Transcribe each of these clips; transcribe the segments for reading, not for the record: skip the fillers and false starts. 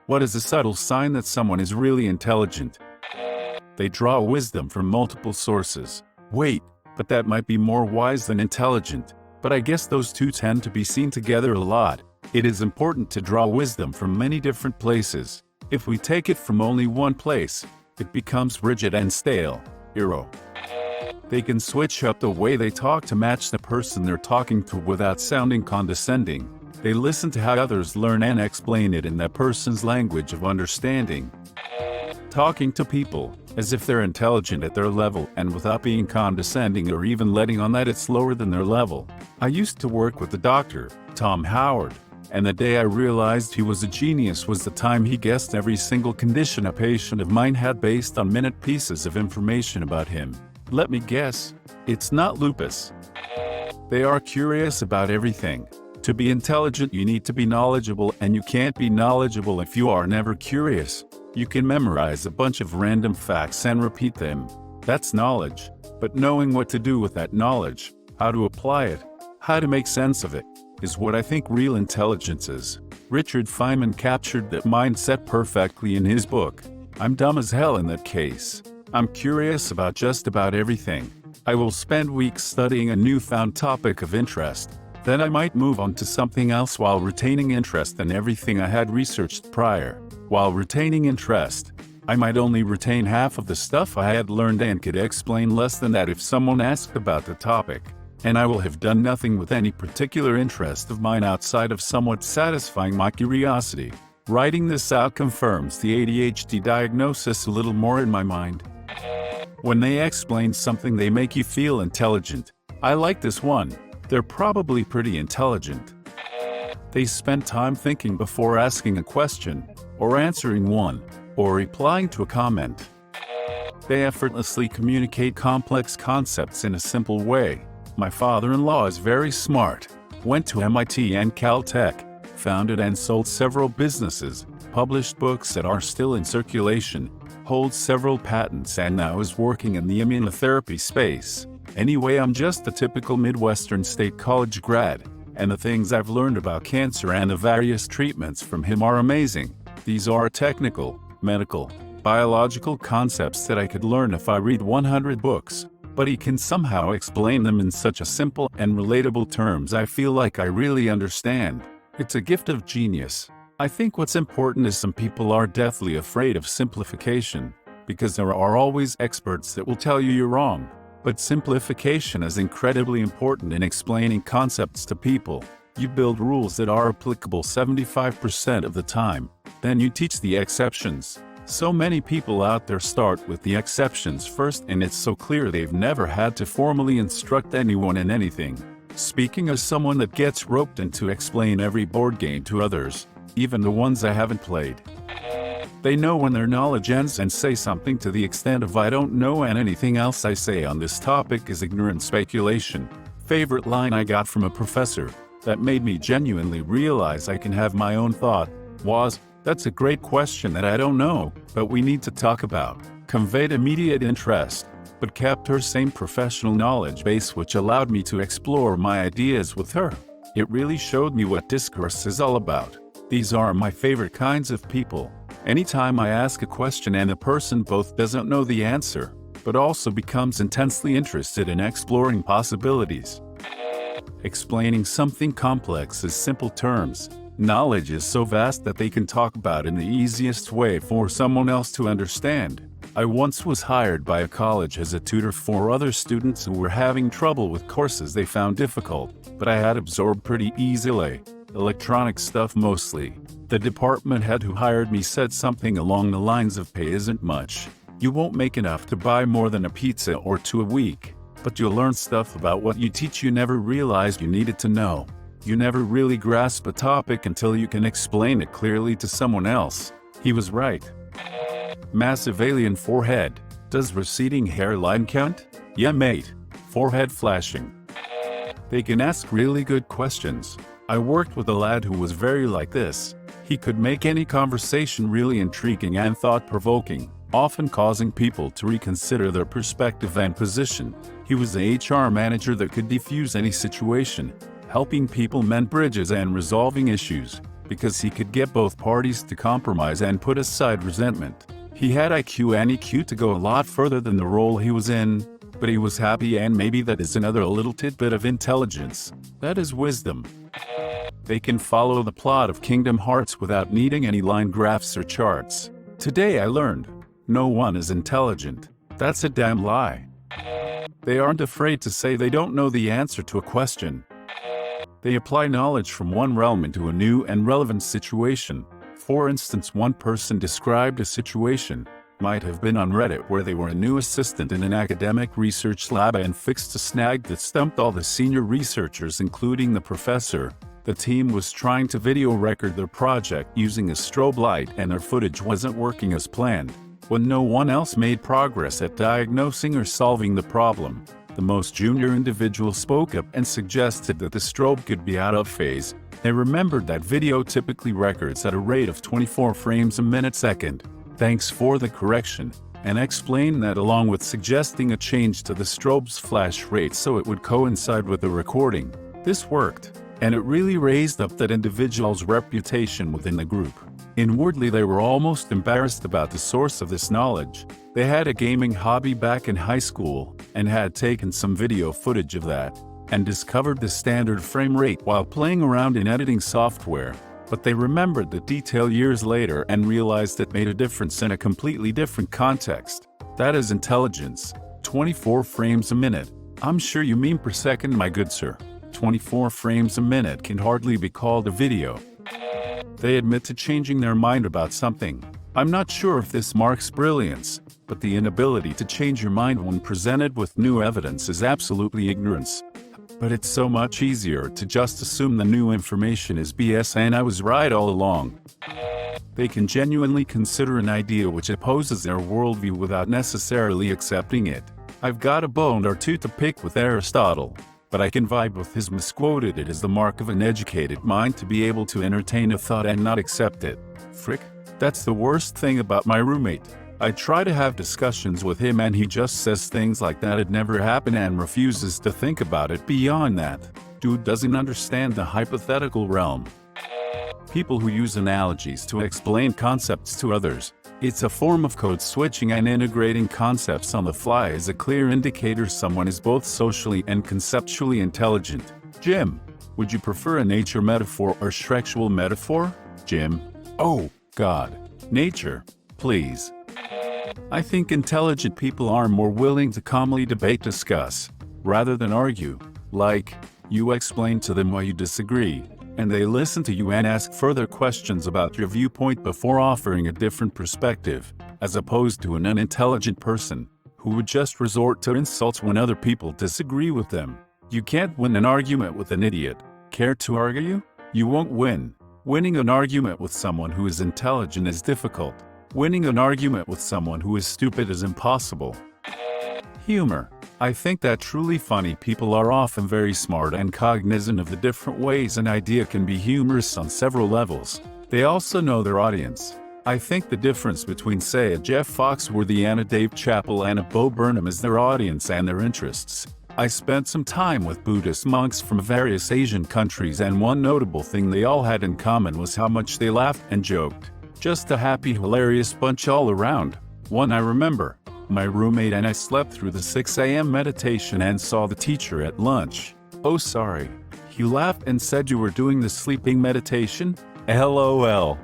What is a subtle sign that someone is really intelligent? They draw wisdom from multiple sources. Wait, but that might be more wise than intelligent. But I guess those two tend to be seen together a lot. It is important to draw wisdom from many different places. If we take it from only one place, it becomes rigid and stale. They can switch up the way they talk to match the person they're talking to without sounding condescending. They listen to how others learn and explain it in that person's language of understanding. Talking to people, as if they're intelligent at their level and without being condescending or even letting on that it's lower than their level. I used to work with the doctor, Tom Howard, and the day I realized he was a genius was the time he guessed every single condition a patient of mine had based on minute pieces of information about him. Let me guess, it's not lupus. They are curious about everything. To be intelligent, you need to be knowledgeable, and you can't be knowledgeable if you are never curious. You can memorize a bunch of random facts and repeat them. That's knowledge. But knowing what to do with that knowledge, how to apply it, how to make sense of it, is what I think real intelligence is. Richard Feynman captured that mindset perfectly in his book. I'm dumb as hell in that case. I'm curious about just about everything. I will spend weeks studying a newfound topic of interest. Then I might move on to something else while retaining interest in everything I had researched prior. While retaining interest, I might only retain half of the stuff I had learned and could explain less than that if someone asked about the topic. And I will have done nothing with any particular interest of mine outside of somewhat satisfying my curiosity. Writing this out confirms the ADHD diagnosis a little more in my mind. When they explain something, they make you feel intelligent. I like this one. They're probably pretty intelligent. They spend time thinking before asking a question, or answering one, or replying to a comment. They effortlessly communicate complex concepts in a simple way. My father-in-law is very smart. Went to MIT and Caltech, founded and sold several businesses, published books that are still in circulation, holds several patents, and now is working in the immunotherapy space. Anyway, I'm just a typical Midwestern state college grad, and the things I've learned about cancer and the various treatments from him are amazing. These are technical, medical, biological concepts that I could learn if I read 100 books, but he can somehow explain them in such a simple and relatable terms I feel like I really understand. It's a gift of genius. I think what's important is some people are deathly afraid of simplification, because there are always experts that will tell you you're wrong. But simplification is incredibly important in explaining concepts to people. You build rules that are applicable 75% of the time. Then you teach the exceptions. So many people out there start with the exceptions first, and it's so clear they've never had to formally instruct anyone in anything. Speaking as someone that gets roped in to explain every board game to others, even the ones I haven't played. They know when their knowledge ends and say something to the extent of "I don't know," and anything else I say on this topic is ignorant speculation. Favorite line I got from a professor that made me genuinely realize I can have my own thought was, "That's a great question that I don't know, but we need to talk about." Conveyed immediate interest, but kept her same professional knowledge base, which allowed me to explore my ideas with her. It really showed me what discourse is all about. These are my favorite kinds of people. Anytime I ask a question and the person both doesn't know the answer, but also becomes intensely interested in exploring possibilities. Explaining something complex in simple terms. Knowledge is so vast that they can talk about in the easiest way for someone else to understand. I once was hired by a college as a tutor for other students who were having trouble with courses they found difficult, but I had absorbed pretty easily. Electronic stuff mostly. The department head who hired me said something along the lines of, "Pay isn't much. You won't make enough to buy more than a pizza or two a week, but you'll learn stuff about what you teach you never realized you needed to know. You never really grasp a topic until you can explain it clearly to someone else." He was right. Massive alien forehead. Does receding hairline count? Yeah, mate. Forehead flashing. They can ask really good questions. I worked with a lad who was very like this. He could make any conversation really intriguing and thought-provoking, often causing people to reconsider their perspective and position. He was an HR manager that could defuse any situation, helping people mend bridges and resolving issues. because he could get both parties to compromise and put aside resentment. He had IQ and EQ to go a lot further than the role he was in, but he was happy, and maybe that is another little tidbit of intelligence. That is wisdom. They can follow the plot of Kingdom Hearts without needing any line graphs or charts. Today I learned, no one is intelligent. That's a damn lie. They aren't afraid to say they don't know the answer to a question. They apply knowledge from one realm into a new and relevant situation. For instance, one person described a situation, might have been on Reddit, where they were a new assistant in an academic research lab and fixed a snag that stumped all the senior researchers, including the professor. The team was trying to video record their project using a strobe light, and their footage wasn't working as planned. When no one else made progress at diagnosing or solving the problem, the most junior individual spoke up and suggested that the strobe could be out of phase. They remembered that video typically records at a rate of 24 frames a minute second. Thanks for the correction, and explained that, along with suggesting a change to the strobe's flash rate so it would coincide with the recording. This worked, and it really raised up that individual's reputation within the group. Inwardly, they were almost embarrassed about the source of this knowledge. They had a gaming hobby back in high school, and had taken some video footage of that, and discovered the standard frame rate while playing around in editing software. But they remembered the detail years later and realized it made a difference in a completely different context. That is intelligence. 24 frames a minute. I'm sure you mean per second, my good sir. 24 frames a minute can hardly be called a video. They admit to changing their mind about something. I'm not sure if this marks brilliance, but the inability to change your mind when presented with new evidence is absolutely ignorance. But it's so much easier to just assume the new information is BS and I was right all along. They can genuinely consider an idea which opposes their worldview without necessarily accepting it. I've got a bone or two to pick with Aristotle, but I can vibe with his misquoted "It is the mark of an educated mind to be able to entertain a thought and not accept it." Frick, that's the worst thing about my roommate. I try to have discussions with him and he just says things like that it never happened and refuses to think about it beyond that. Dude doesn't understand the hypothetical realm. People who use analogies to explain concepts to others. It's a form of code switching, and integrating concepts on the fly is a clear indicator someone is both socially and conceptually intelligent. Jim, would you prefer a nature metaphor or Shreksual metaphor? Jim: oh, God. Nature, please. I think intelligent people are more willing to calmly debate, discuss, rather than argue. Like, you explain to them why you disagree, and they listen to you and ask further questions about your viewpoint before offering a different perspective, as opposed to an unintelligent person who would just resort to insults when other people disagree with them. You can't win an argument with an idiot. Care to argue? You won't win. Winning an argument with someone who is intelligent is difficult. Winning an argument with someone who is stupid is impossible. Humor. I think that truly funny people are often very smart and cognizant of the different ways an idea can be humorous on several levels. They also know their audience. I think the difference between, say, a Jeff Foxworthy and a Dave Chappelle and a Bo Burnham is their audience and their interests. I spent some time with Buddhist monks from various Asian countries, and one notable thing they all had in common was how much they laughed and joked. Just a happy, hilarious bunch all around. One I remember. My roommate and I slept through the 6 a.m. meditation and saw the teacher at lunch. Oh, sorry. He laughed and said, "You were doing the sleeping meditation?" LOL.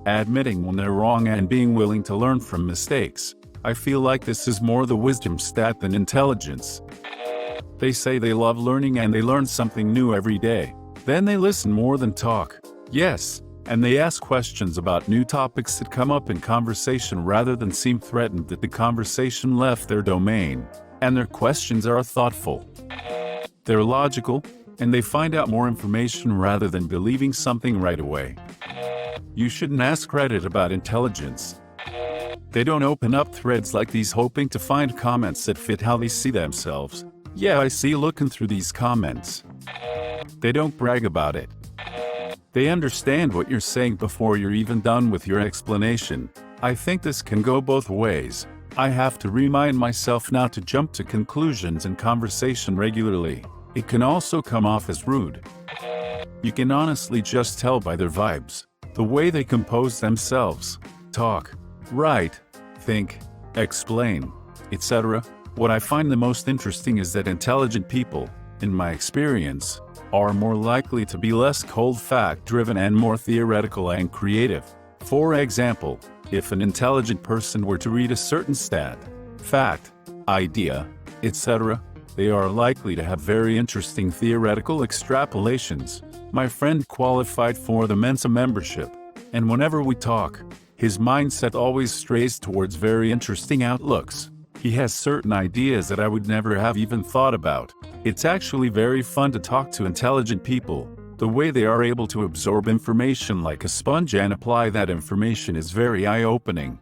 Admitting when they're wrong and being willing to learn from mistakes. I feel like this is more the wisdom stat than intelligence. They say they love learning and they learn something new every day. Then they listen more than talk. Yes. And they ask questions about new topics that come up in conversation rather than seem threatened that the conversation left their domain. And their questions are thoughtful. They're logical, and they find out more information rather than believing something right away. You shouldn't ask Reddit about intelligence. They don't open up threads like these hoping to find comments that fit how they see themselves. Yeah, I see looking through these comments. They don't brag about it. They understand what you're saying before you're even done with your explanation. I think this can go both ways. I have to remind myself not to jump to conclusions in conversation regularly. It can also come off as rude. You can honestly just tell by their vibes, the way they compose themselves, talk, write, think, explain, etc. What I find the most interesting is that intelligent people, in my experience, are more likely to be less cold fact-driven and more theoretical and creative. For example, if an intelligent person were to read a certain stat, fact, idea, etc., they are likely to have very interesting theoretical extrapolations. My friend qualified for the Mensa membership, and whenever we talk, his mindset always strays towards very interesting outlooks. He has certain ideas that I would never have even thought about. It's actually very fun to talk to intelligent people. The way they are able to absorb information like a sponge and apply that information is very eye-opening.